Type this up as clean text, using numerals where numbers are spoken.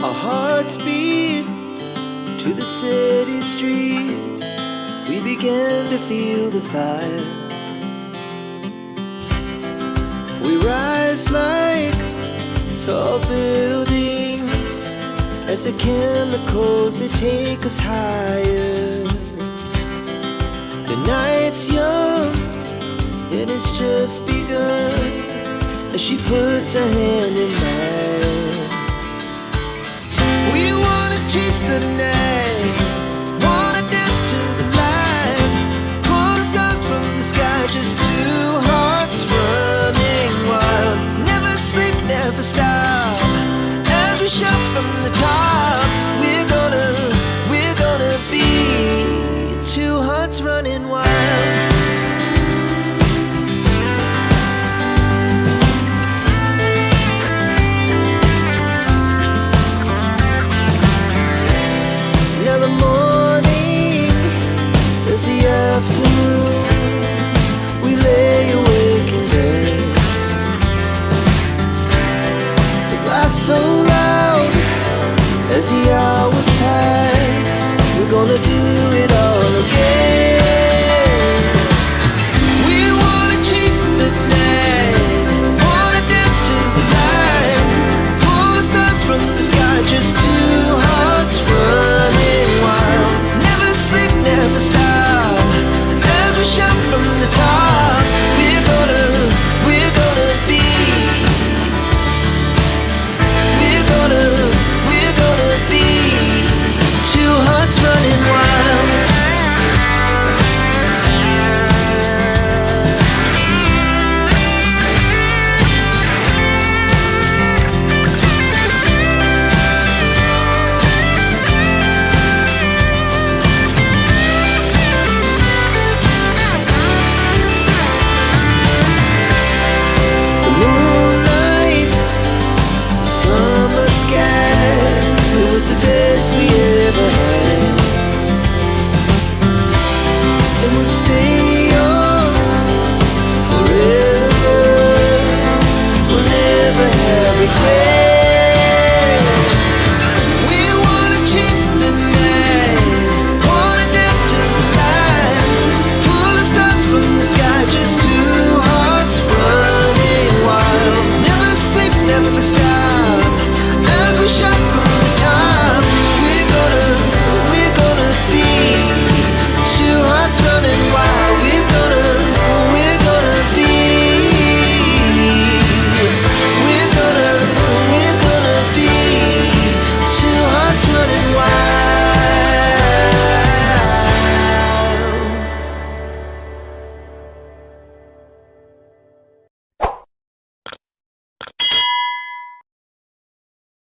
Our hearts beat to the city streets. We began to feel the fire. We rise like tall buildings as the chemicals, they take us higher. The night's young, it has just begun, as she puts her hand in mine. We wanna chase the night, wanna dance to the light, pull the stars from the sky, just two hearts running wild. Never sleep, never stop, as we shout from the top. We're gonna be two hearts running wild. Now the morning is the afternoon. We lay awake in bed. The laughs so loud as the